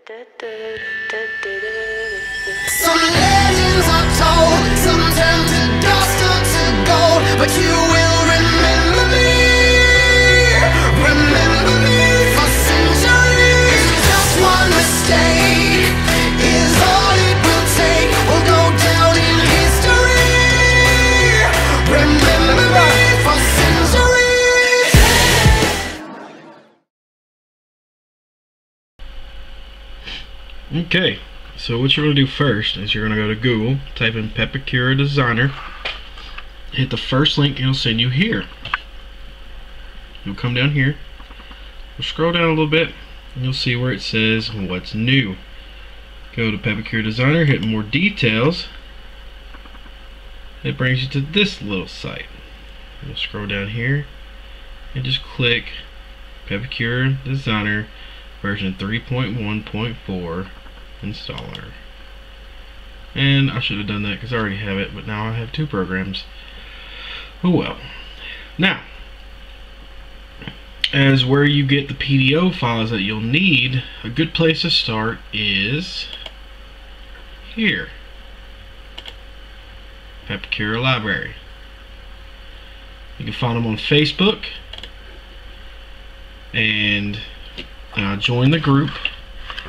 Some legends are told, some turn to dust or to gold, but you will remember me for centuries. Just one mistake is all it will take. We'll go down in history. Remember me for centuries. Okay, so what you're going to do first is you're going to go to Google, type in Pepakura Designer, hit the first link and it'll send you here. You'll come down here, you'll scroll down a little bit, and you'll see where it says what's new. Go to Pepakura Designer, hit more details. It brings you to this little site. You'll scroll down here and just click Pepakura Designer version 3.1.4 installer. And I should have done that because I already have it, but now I have two programs. Oh well. Now, as where you get the PDO files that you'll need, a good place to start is here, Pepakura Library. You can find them on Facebook and join the group.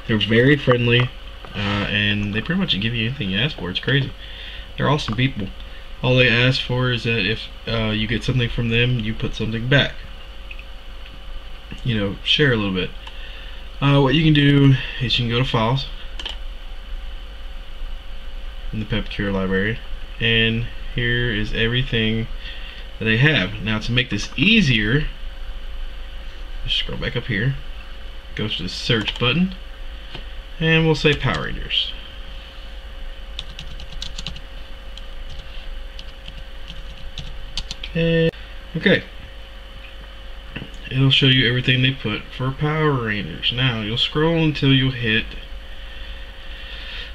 They're very friendly, and they pretty much give you anything you ask for. It's crazy. They're awesome people. All they ask for is that if you get something from them, you put something back. You know, share a little bit. What you can do is you can go to Files in the Pepakura Library, and here is everything that they have. Now, to make this easier, just scroll back up here, go to the search button, and we'll say Power Rangers. Okay. It'll show you everything they put for Power Rangers. Now you'll scroll until you hit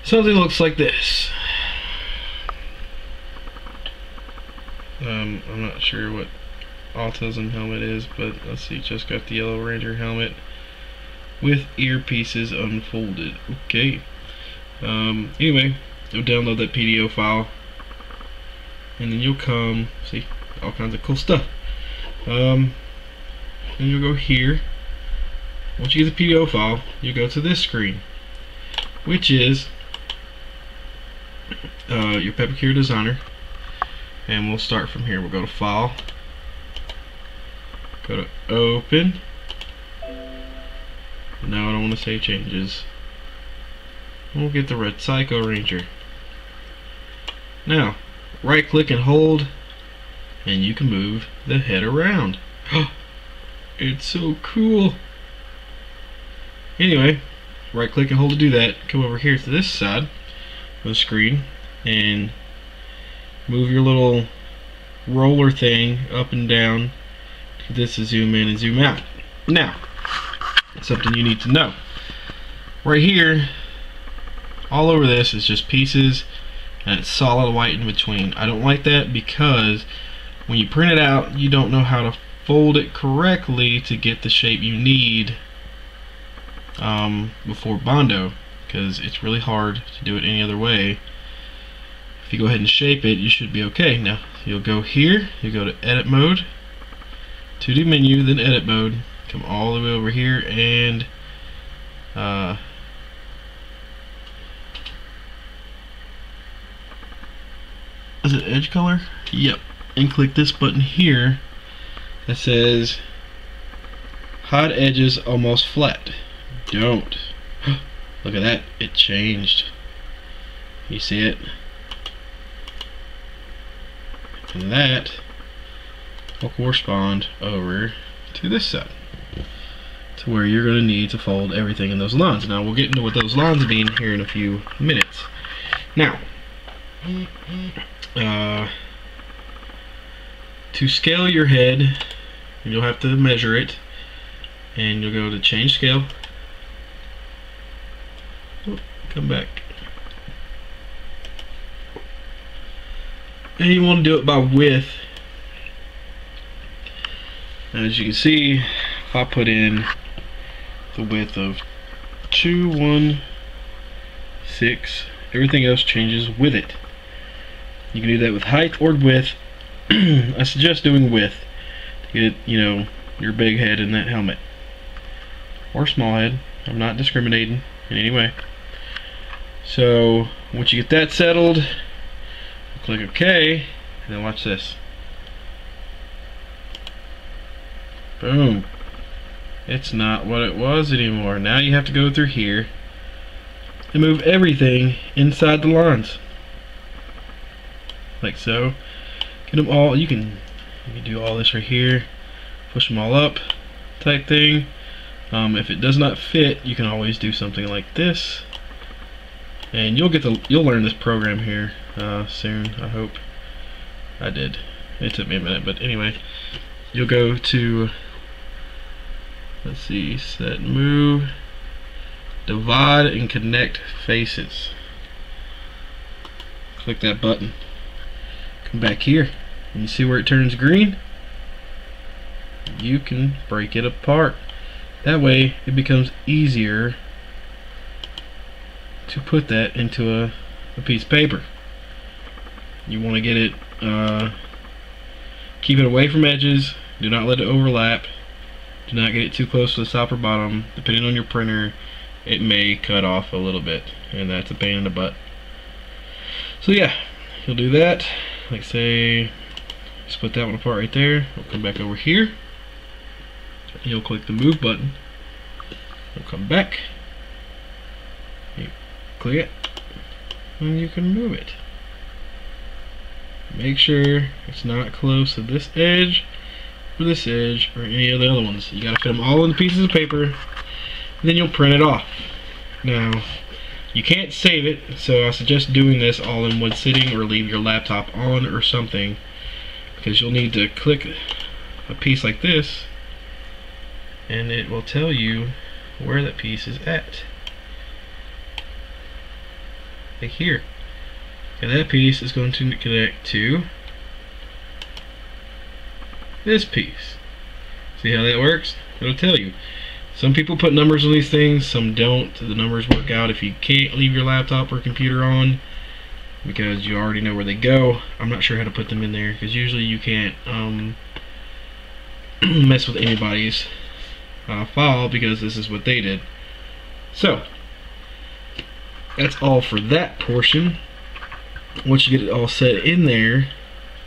something that looks like this. I'm not sure what Autism helmet is, but let's see, just got the Yellow Ranger helmet with earpieces unfolded. Okay. Anyway, you'll download that PDO file, and then you'll come see all kinds of cool stuff. And you'll go here. Once you get the PDO file, you go to this screen, which is your Pepakura Designer, and we'll start from here. We'll go to File, go to Open. Now I don't want to save changes. We'll get the Red Psycho Ranger. Now, right click and hold, and you can move the head around. It's so cool. Anyway, right click and hold to do that. Come over here to this side of the screen and move your little roller thing up and down to this to zoom in and zoom out. Now, something you need to know. Right here, all over this is just pieces and it's solid white in between. I don't like that because when you print it out, you don't know how to fold it correctly to get the shape you need before Bondo, because it's really hard to do it any other way. If you go ahead and shape it, you should be okay. Now you'll go here, you go to edit mode, 2D menu, then edit mode, come all the way over here and is it edge color? Yep. And click this button here that says hide edges almost flat. Don't. Look at that, it changed. You see it? And that will correspond over to this side, to where you're going to need to fold everything in those lines. Now we'll get into what those lines mean here in a few minutes. Now, to scale your head, you'll have to measure it, and you'll go to change scale. Oh, come back. And you want to do it by width. As you can see, if I put in the width of Pt.1 everything else changes with it. You can do that with height or width. I suggest doing width to get, you know, your big head in that helmet. Or small head. I'm not discriminating in any way. So once you get that settled, click OK, and then watch this. Boom. It's not what it was anymore. Now you have to go through here and move everything inside the lines. Like so. Get them all. You can do all this right here. Push them all up type thing. If it does not fit, you can always do something like this. And you'll learn this program here soon, I hope. I did. It took me a minute, but anyway. You'll go to, let's see, set move, divide and connect faces. Click that button. Come back here, and you see where it turns green? You can break it apart. That way it becomes easier to put that into a piece of paper. You want to get it, keep it away from edges. Do not let it overlap. Do not get it too close to the top or bottom. Depending on your printer, it may cut off a little bit, and that's a pain in the butt. So yeah, you'll do that. Like say, split that one apart right there. We'll come back over here. You'll click the move button. You'll come back. You click it, and you can move it. Make sure it's not close to this edge or this edge or any of the other ones. You gotta fit them all in pieces of paper, then you'll print it off. Now you can't save it, so I suggest doing this all in one sitting, or leave your laptop on or something, because you'll need to click a piece like this and it will tell you where that piece is at. Like here. And that piece is going to connect to this piece. See how that works? It'll tell you. Some people put numbers on these things, some don't. The numbers work out if you can't leave your laptop or computer on, because you already know where they go. I'm not sure how to put them in there, because usually you can't mess with anybody's file, because this is what they did. So that's all for that portion. Once you get it all set in there,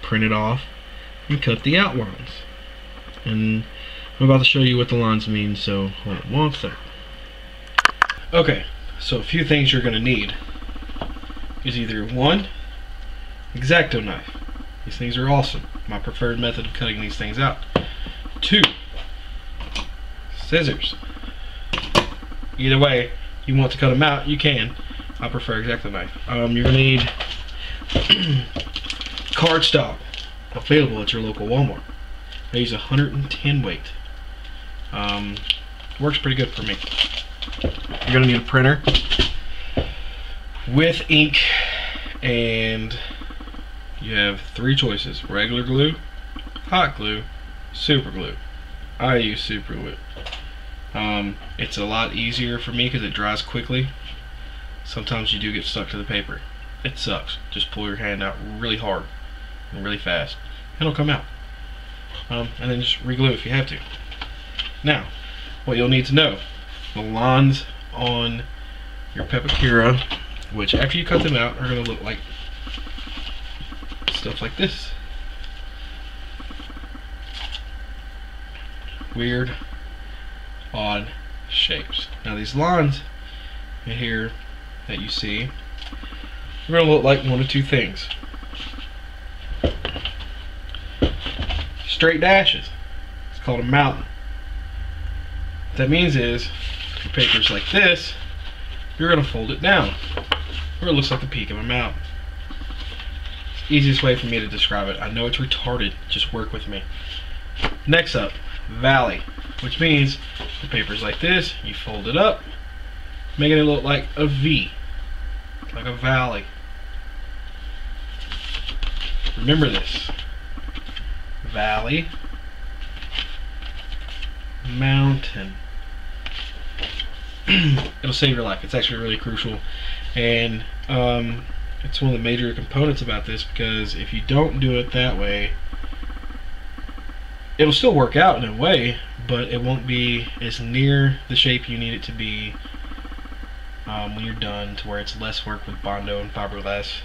print it off and cut the outlines. And I'm about to show you what the lines mean, so hold on one second. Okay, so a few things you're going to need is either one, X-Acto knife. These things are awesome. My preferred method of cutting these things out. Two, scissors. Either way you want to cut them out, you can. I prefer X-Acto knife. You're going to need cardstock available at your local Walmart. I use 110 weight. Works pretty good for me. You're going to need a printer with ink, and you have three choices: regular glue, hot glue, super glue. I use super glue. It's a lot easier for me because it dries quickly. Sometimes you do get stuck to the paper. It sucks. Just pull your hand out really hard and really fast, and it'll come out. And then just re-glue if you have to. Now, what you'll need to know: the lines on your Pepakura, which after you cut them out are going to look like stuff like this. Weird, odd shapes. Now these lines in here that you see are going to look like one of two things. Straight dashes. It's called a mountain. What that means is, if your paper's like this, you're going to fold it down, or it looks like the peak of a mountain. It's the easiest way for me to describe it. I know it's retarded, just work with me. Next up, valley, which means the paper's like this, you fold it up, making it look like a V, like a valley. Remember this: valley, mountain. it'll save your life. It's actually really crucial, and it's one of the major components about this, because if you don't do it that way, it'll still work out in a way, but it won't be as near the shape you need it to be when you're done, to where it's less work with Bondo and fiberglass.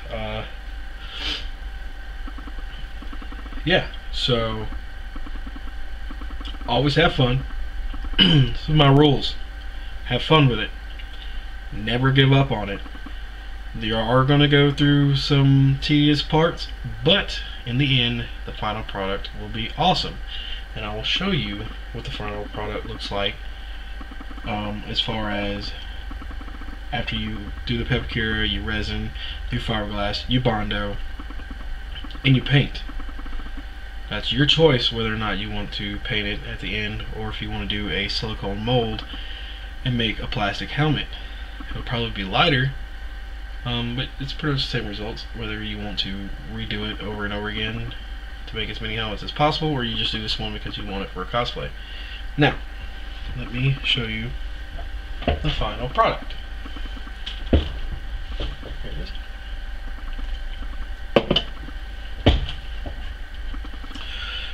Yeah, so always have fun. This is my rules. Have fun with it. Never give up on it. You are going to go through some tedious parts, but in the end, the final product will be awesome. And I will show you what the final product looks like, as far as after you do the Pepakura, you resin, you fiberglass, you Bondo, and you paint. That's your choice whether or not you want to paint it at the end, or if you want to do a silicone mold and make a plastic helmet. It'll probably be lighter, but it's pretty much the same results, whether you want to redo it over and over again to make as many helmets as possible, or you just do this one because you want it for a cosplay. Now, let me show you the final product. Here it is.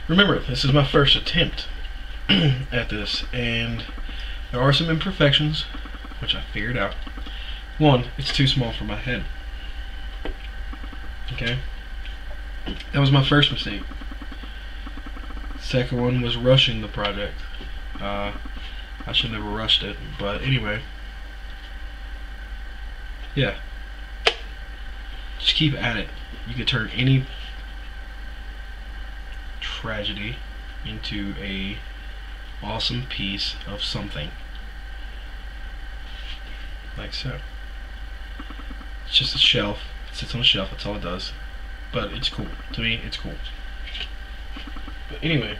Remember, this is my first attempt at this, and there are some imperfections, which I figured out. One, it's too small for my head. Okay? That was my first mistake. Second one was rushing the project. I should never rushed it, but anyway. Yeah. Just keep at it. You can turn any tragedy into a awesome piece of something, like so. It's just a shelf. It sits on a shelf. That's all it does. But it's cool. To me, it's cool. But anyway,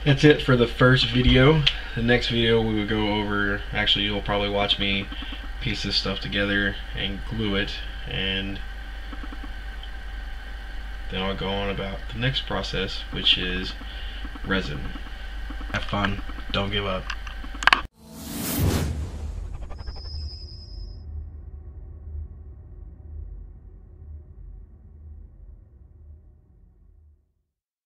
that's it for the first video. The next video we will go over. Actually, you'll probably watch me piece this stuff together and glue it, and then I'll go on about the next process, which is resin. Have fun. Don't give up.